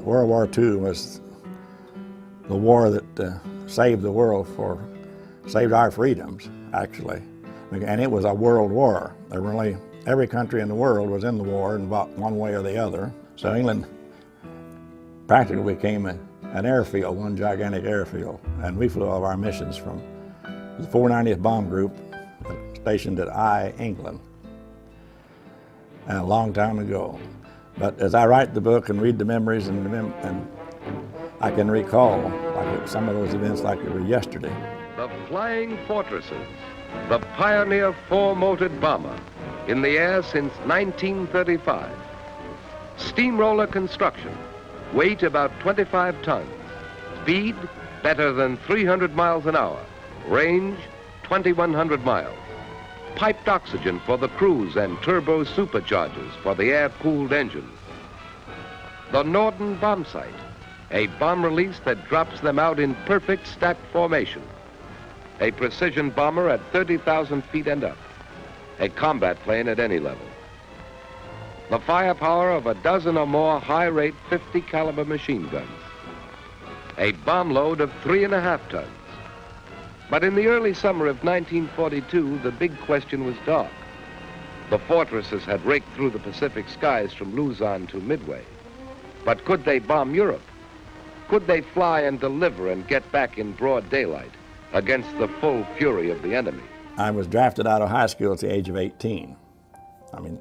World War II was the war that saved the world saved our freedoms, actually. And it was a world war. There were only, every country in the world was in the war in about one way or the other. So England practically became an airfield, one gigantic airfield. And we flew all of our missions from the 490th Bomb Group stationed at England, and a long time ago. But as I write the book and read the memories and I can recall some of those events like they were yesterday. The Flying Fortresses, the pioneer four-motored bomber, in the air since 1935. Steamroller construction, weight about 25 tons, speed better than 300 miles an hour, range 2,100 miles. Piped oxygen for the crews and turbo superchargers for the air-cooled engines. The Norden bomb sight, a bomb release that drops them out in perfect stacked formation. A precision bomber at 30,000 feet and up. A combat plane at any level. The firepower of a dozen or more high-rate 50 caliber machine guns. A bomb load of 3.5 tons. But in the early summer of 1942, the big question was dark. The Fortresses had raked through the Pacific skies from Luzon to Midway. But could they bomb Europe? Could they fly and deliver and get back in broad daylight against the full fury of the enemy? I was drafted out of high school at the age of 18. I mean,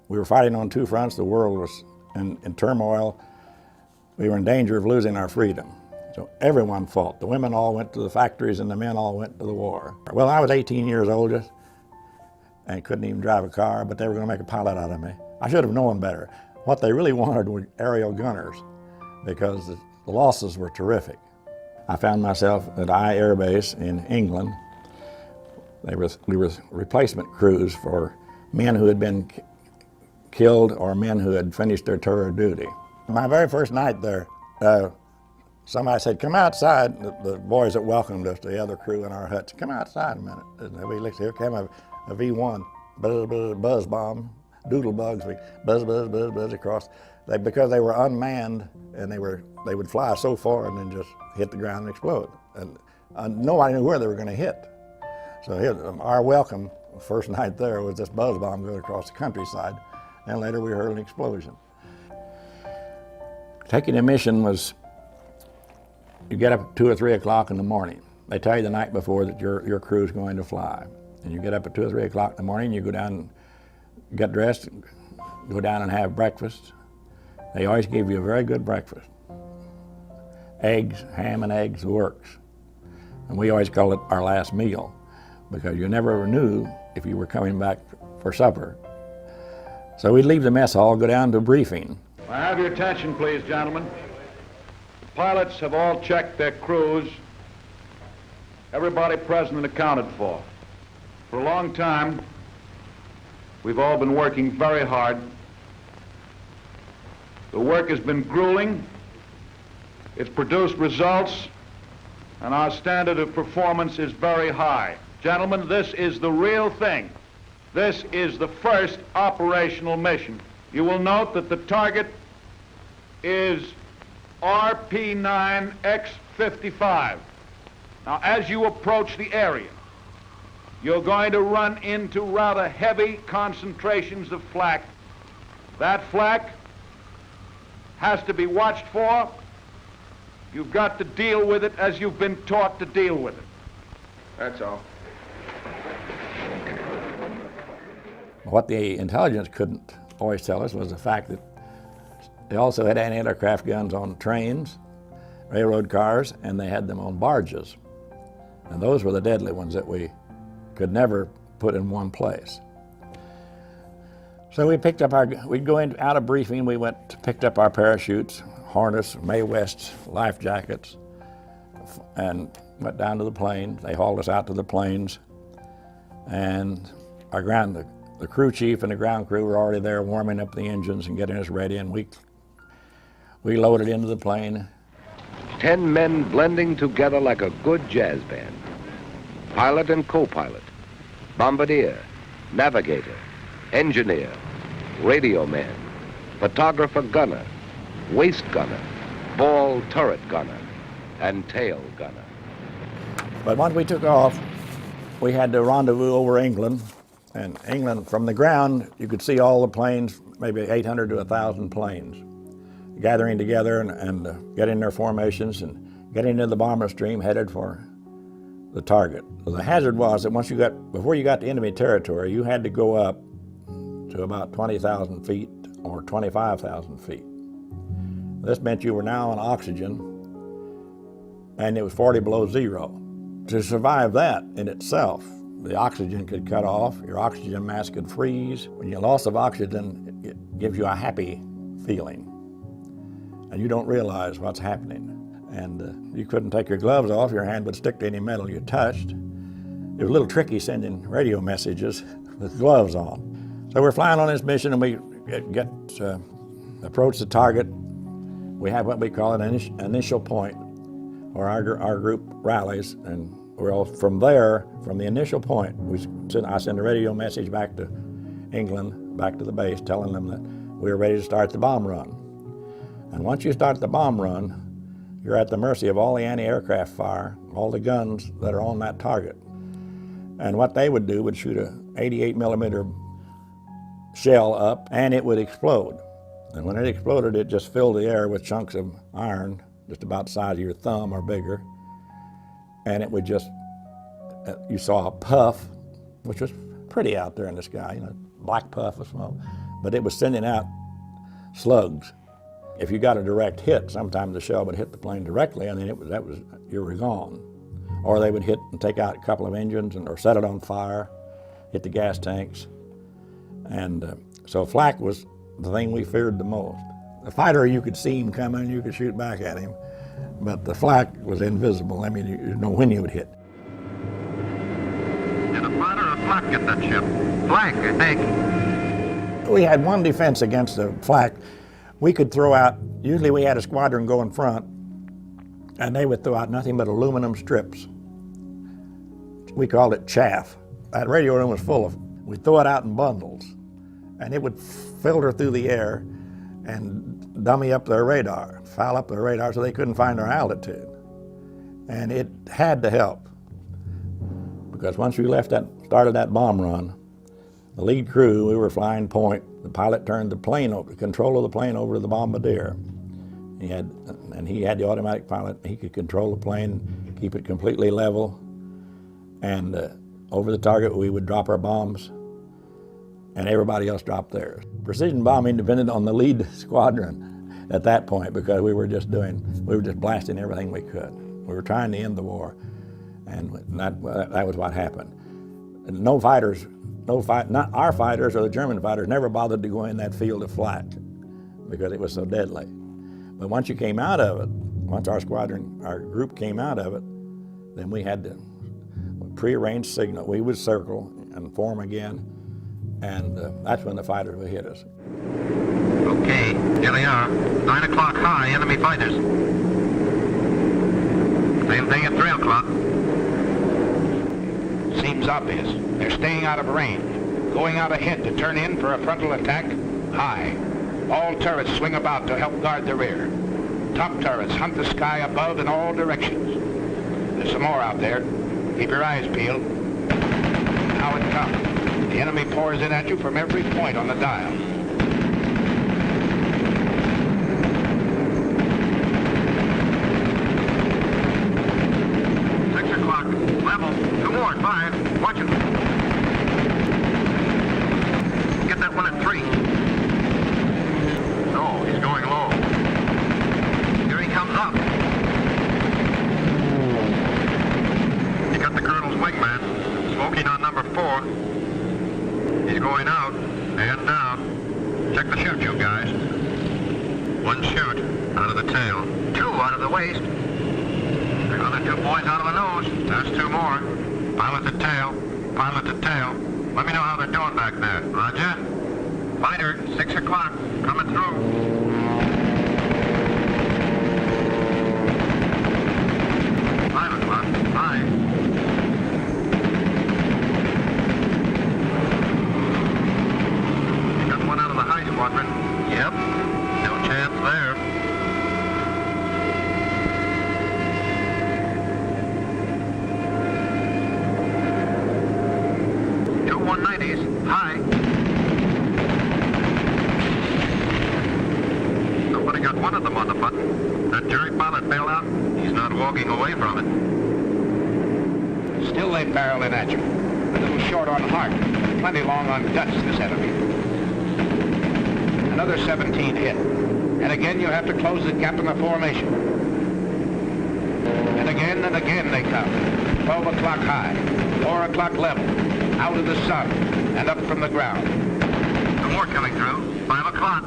we were fighting on two fronts. The world was in turmoil. We were in danger of losing our freedom. So everyone fought. The women all went to the factories and the men all went to the war. Well, I was 18 years old and couldn't even drive a car, but they were going to make a pilot out of me. I should have known better. What they really wanted were aerial gunners because the losses were terrific. I found myself at Air Base in England. We were replacement crews for men who had been killed or men who had finished their tour of duty. My very first night there, somebody said, "Come outside." The boys that welcomed us, the other crew in our huts, "Come outside a minute." And we looked, here came a V1, buzz bomb, doodle bugs, we buzz, buzz, buzz, buzz across. Because they were unmanned and they would fly so far and then just hit the ground and explode. And nobody knew where they were going to hit. So our welcome, first night there, was this buzz bomb going across the countryside. And later we heard an explosion. Taking a mission was, you get up at 2 or 3 o'clock in the morning. They tell you the night before that your crew's going to fly. And you get up at 2 or 3 o'clock in the morning, you go down and get dressed, go down and have breakfast. They always give you a very good breakfast. Eggs, ham and eggs works. And we always call it our last meal because you never knew if you were coming back for supper. So we'd leave the mess hall, go down to briefing. I have your attention, please, gentlemen. The pilots have all checked their crews. Everybody present and accounted for. For a long time, we've all been working very hard. The work has been grueling. It's produced results, and our standard of performance is very high. Gentlemen, this is the real thing. This is the first operational mission. You will note that the target is RP9X55. Now, as you approach the area, you're going to run into rather heavy concentrations of flak. That flak has to be watched for. You've got to deal with it as you've been taught to deal with it. That's all. What the intelligence couldn't always tell us was the fact that they also had anti-aircraft guns on trains, railroad cars, and they had them on barges. And those were the deadly ones that we could never put in one place. So we picked up we'd go out of briefing, picked up our parachutes, harness, Mae West's, life jackets, and went down to the planes. They hauled us out to the planes, and the crew chief and the ground crew were already there warming up the engines and getting us ready, and we loaded into the plane. 10 men blending together like a good jazz band. Pilot and co-pilot, bombardier, navigator, engineer, radio man, photographer gunner, waist gunner, ball turret gunner and tail gunner. But once we took off, we had to rendezvous over England. And England, from the ground, you could see all the planes, maybe 800 to 1,000 planes, gathering together and getting their formations and getting into the bomber stream headed for the target. So the hazard was that before you got to enemy territory, you had to go up to about 20,000 feet or 25,000 feet. This meant you were now on oxygen, and it was 40 below zero. To survive that in itself, the oxygen could cut off, your oxygen mask could freeze. When you loss of oxygen, it gives you a happy feeling, and you don't realize what's happening. And you couldn't take your gloves off, your hand would stick to any metal you touched. It was a little tricky sending radio messages with gloves on. So we're flying on this mission, and we approach the target. We have what we call an initial point, where our group rallies, and from there, from the initial point, I send a radio message back to England, back to the base, telling them that we were ready to start the bomb run. And once you start the bomb run, you're at the mercy of all the anti-aircraft fire, all the guns that are on that target. And what they would do would shoot a 88 millimeter shell up, and it would explode. And when it exploded, it just filled the air with chunks of iron, just about the size of your thumb or bigger. And it would just, you saw a puff, which was pretty out there in the sky, black puff of smoke, but it was sending out slugs. If you got a direct hit, sometimes the shell would hit the plane directly, and then you were gone. Or they would hit and take out a couple of engines or set it on fire, hit the gas tanks. And so flak was the thing we feared the most. The fighter, you could see him coming, you could shoot back at him, but the flak was invisible. I mean, you didn't know when you would hit. Did a fighter or flak get that ship? Flak, I think. We had one defense against the flak. We could throw out, usually we had a squadron go in front, and they would throw out nothing but aluminum strips. We called it chaff. That radio room was full of, we'd throw it out in bundles, and it would filter through the air and dummy up their radar, foul up their radar so they couldn't find our altitude. And it had to help, because once we started that bomb run, the lead crew, we were flying point. The pilot turned the control of the plane over to the bombardier. He had the automatic pilot. He could control the plane, keep it completely level, and over the target we would drop our bombs, and everybody else dropped theirs. Precision bombing depended on the lead squadron at that point, because we were just blasting everything we could. We were trying to end the war, and that was what happened. And not our fighters or the German fighters never bothered to go in that field of flak because it was so deadly. But once you came out of it, once our group came out of it, then we had to prearranged signal. We would circle and form again, and that's when the fighters would hit us. Okay, here they are. 9 o'clock high, enemy fighters. Same thing at 3 o'clock. Seems obvious. They're staying out of range. Going out ahead to turn in for a frontal attack. High. All turrets swing about to help guard the rear. Top turrets hunt the sky above in all directions. There's some more out there. Keep your eyes peeled. Now it comes. The enemy pours in at you from every point on the dial. Level, 2 more at 5. Watch it. Get that one at 3. No, he's going low. Here he comes up. You got the colonel's wingman, smoking on number 4. He's going out and down. Check the chute, you guys. 1 chute out of the tail. 2 out of the waist. Another 2 boys out of the nose. There's 2 more. Pilot the tail. Pilot the tail. Let me know how they're doing back there. Roger. Fighter, 6 o'clock. Coming through. 5 o'clock. 5. You got one out of the high squadron. Yep. No chance there. on the button. That jerry pilot bailed out. He's not walking away from it. Still they barrel in at you. A little short on heart, but plenty long on guts, this enemy. Another 17 hit. And again you have to close the gap in the formation. And again they come. 12 o'clock high, 4 o'clock level, out of the sun, and up from the ground. No more coming through. 5 o'clock.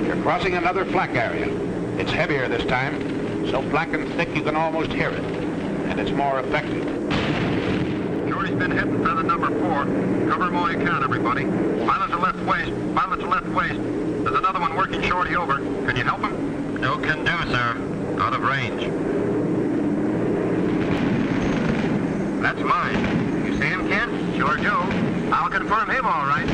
You're crossing another flak area. It's heavier this time, so black and thick you can almost hear it. And it's more effective. Shorty's been hitting feather number 4. Cover him all you can, everybody. Pilot's a left waist. Pilot's a left waist. There's another one working Shorty over. Can you help him? No can do, sir. Out of range. That's mine. You see him, Kent? Sure do. I'll confirm him all right.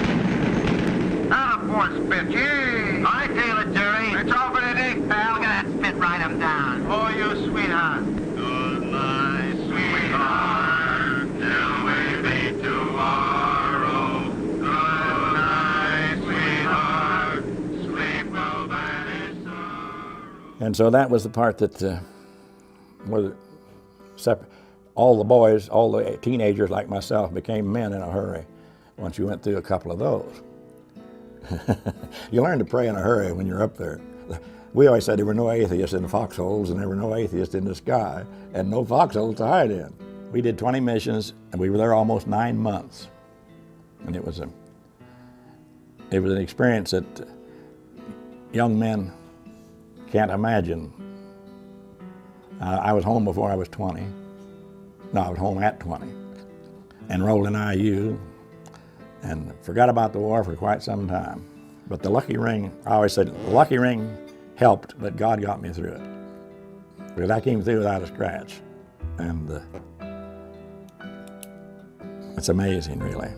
Out of force, spit. Yee! I feel it, Jerry. It's over today, pal. Look at that spit. Write him down. Oh, you sweetheart. Good night, sweetheart. Till we meet tomorrow. Good night, sweetheart. Sleep well, vanish sorrow. And so that was the part that was separate. All the boys, all the teenagers like myself became men in a hurry once you went through a couple of those. You learn to pray in a hurry when you're up there. We always said there were no atheists in the foxholes and there were no atheists in the sky and no foxholes to hide in. We did 20 missions and we were there almost 9 months. And it was an experience that young men can't imagine. I was home before I was 20. No, I was home at 20. Enrolled in IU and forgot about the war for quite some time. But the lucky ring, I always said, the lucky ring helped, but God got me through it. Because I came through without a scratch. And it's amazing, really.